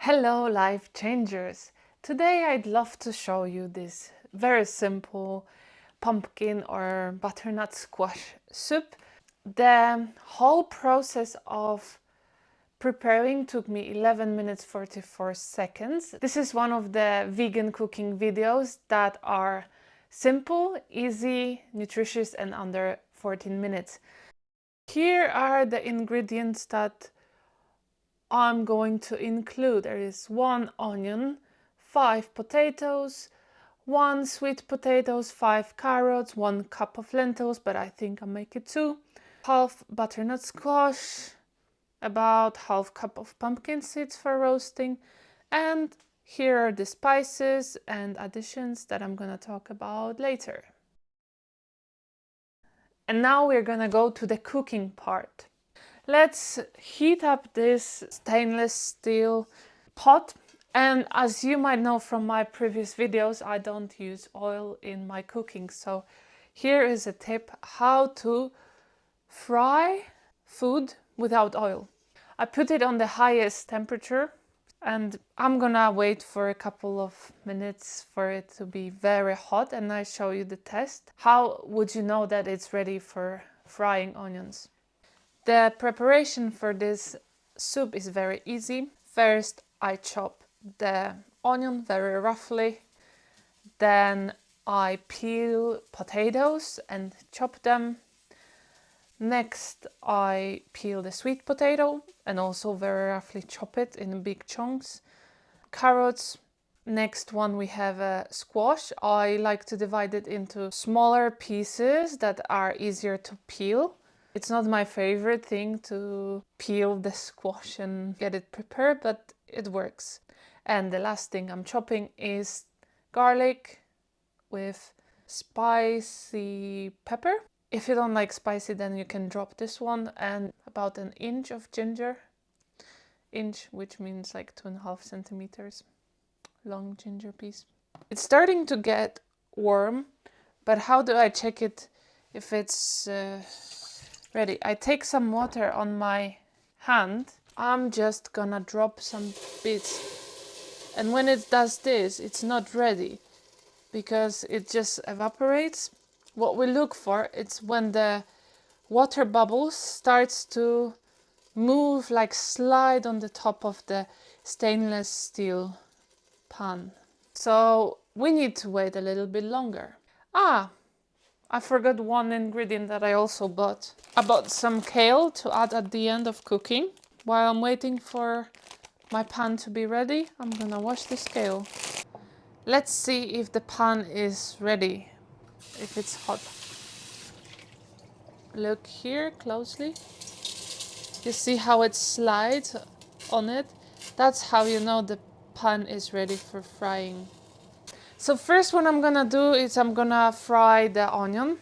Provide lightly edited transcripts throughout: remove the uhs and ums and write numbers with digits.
Hello, life changers! Today I'd love to show you this very simple pumpkin or butternut squash soup. The whole process of preparing took me 11 minutes 44 seconds. This is one of the vegan cooking videos that are simple, easy, nutritious and under 14 minutes. Here are the ingredients that I'm going to include. There is 1 onion, 5 potatoes, 1 sweet potatoes, 5 carrots, 1 cup of lentils, but I think I'll make it 2, half butternut squash, about half cup of pumpkin seeds for roasting, and here are the spices and additions that I'm gonna talk about later. And now we're gonna go to the cooking part. Let's heat up this stainless steel pot, and as you might know from my previous videos, I don't use oil in my cooking, so here is a tip how to fry food without oil. I put it on the highest temperature and I'm gonna wait for a couple of minutes for it to be very hot, and I show you the test. How would you know that it's ready for frying onions? The preparation for this soup is very easy. First, I chop the onion very roughly. Then I peel potatoes and chop them. Next, I peel the sweet potato and also very roughly chop it in big chunks. Carrots. Next one we have a squash. I like to divide it into smaller pieces that are easier to peel. It's not my favorite thing to peel the squash and get it prepared, but it works. And the last thing I'm chopping is garlic with spicy pepper. If you don't like spicy, then you can drop this one, and about an inch of ginger. Inch, which means like 2.5 centimeters long ginger piece. It's starting to get warm, but how do I check it if it's ready? I take some water on my hand. I'm just gonna drop some bits, and when it does this, it's not ready because it just evaporates. What we look for is when the water bubbles starts to move, like slide on the top of the stainless steel pan. So we need to wait a little bit longer. I forgot one ingredient that I also bought. I bought some kale to add at the end of cooking. While I'm waiting for my pan to be ready, I'm gonna wash this kale. Let's see if the pan is ready, if it's hot. Look here closely. You see how it slides on it? That's how you know the pan is ready for frying. So first what I'm gonna do is I'm gonna fry the onion,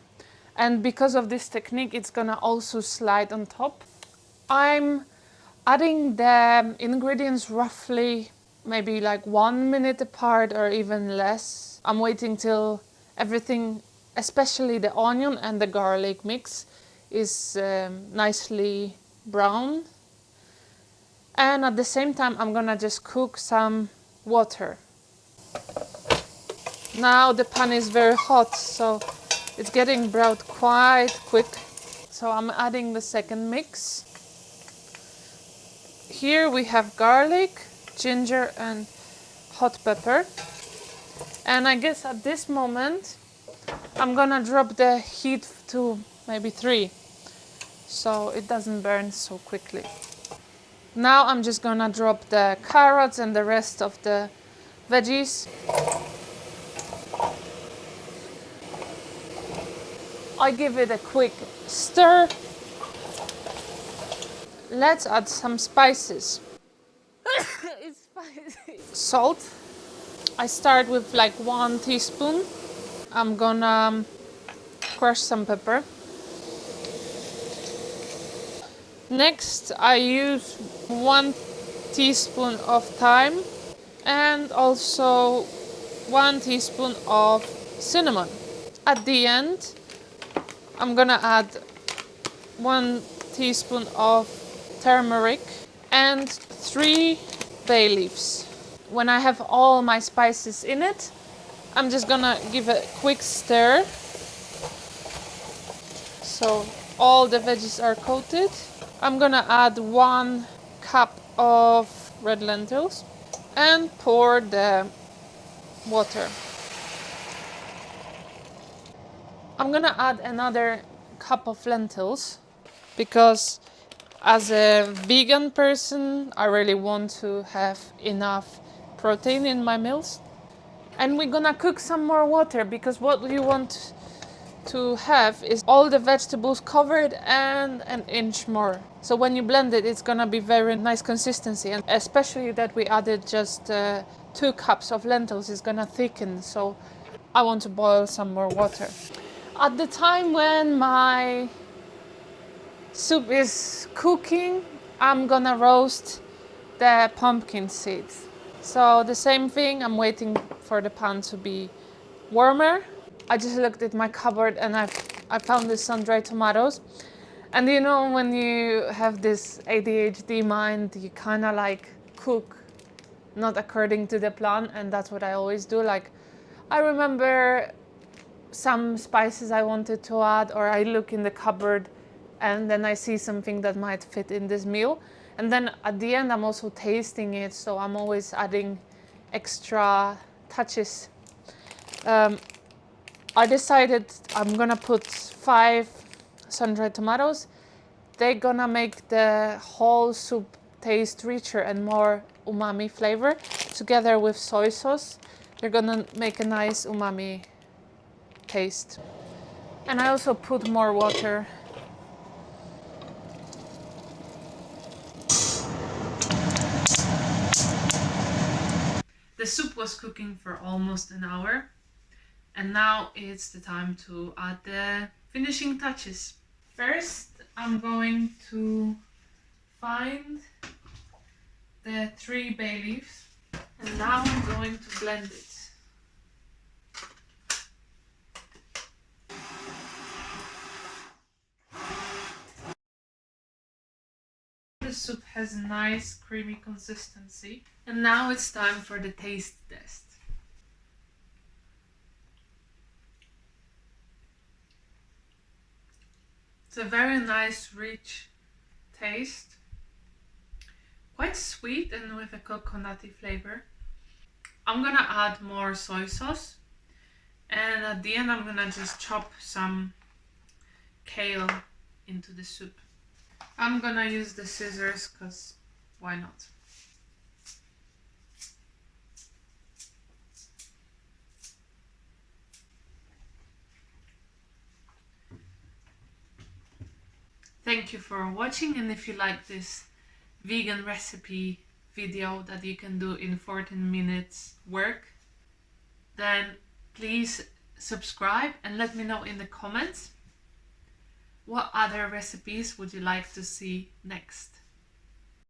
and because of this technique it's gonna also slide on top. I'm adding the ingredients roughly maybe like 1 minute apart or even less. I'm waiting till everything, especially the onion and the garlic mix, is nicely brown, and at the same time I'm gonna just cook some water. Now the pan is very hot, so it's getting browned quite quick. So I'm adding the second mix. Here we have garlic, ginger and hot pepper. And I guess at this moment I'm gonna drop the heat to maybe 3, so it doesn't burn so quickly. Now I'm just gonna drop the carrots and the rest of the veggies. I give it a quick stir. Let's add some spices. It's spicy. Salt. I start with like 1 teaspoon. I'm gonna crush some pepper. Next, I use 1 teaspoon of thyme and also 1 teaspoon of cinnamon. At the end, I'm gonna add 1 teaspoon of turmeric and 3 bay leaves. When I have all my spices in it, I'm just gonna give a quick stir so all the veggies are coated. I'm gonna add 1 cup of red lentils and pour the water. I'm gonna add another cup of lentils because as a vegan person, I really want to have enough protein in my meals. And we're gonna cook some more water because what you want to have is all the vegetables covered and an inch more. So when you blend it, it's gonna be very nice consistency, and especially that we added just 2 cups of lentils is gonna thicken. So I want to boil some more water. At the time when my soup is cooking, I'm gonna roast the pumpkin seeds. So the same thing, I'm waiting for the pan to be warmer. I just looked at my cupboard and I found these sun-dried tomatoes. And you know, when you have this ADHD mind, you kind of like cook not according to the plan, and that's what I always do. Like, I remember some spices I wanted to add, or I look in the cupboard and then I see something that might fit in this meal. And then at the end, I'm also tasting it, so I'm always adding extra touches. I decided I'm gonna put 5 sun-dried tomatoes. They're gonna make the whole soup taste richer and more umami flavor. Together with soy sauce, they're gonna make a nice umami taste. And I also put more water. The soup was cooking for almost an hour, and now it's the time to add the finishing touches. First, I'm going to find the 3 bay leaves, and now I'm going to blend it. The soup has a nice creamy consistency, and now it's time for the taste test. It's a very nice, rich taste, quite sweet and with a coconutty flavor. I'm gonna add more soy sauce, and at the end I'm gonna just chop some kale into the soup. I'm gonna use the scissors because why not? Thank you for watching, and if you like this vegan recipe video that you can do in 14 minutes work, then please subscribe and let me know in the comments what other recipes would you like to see next.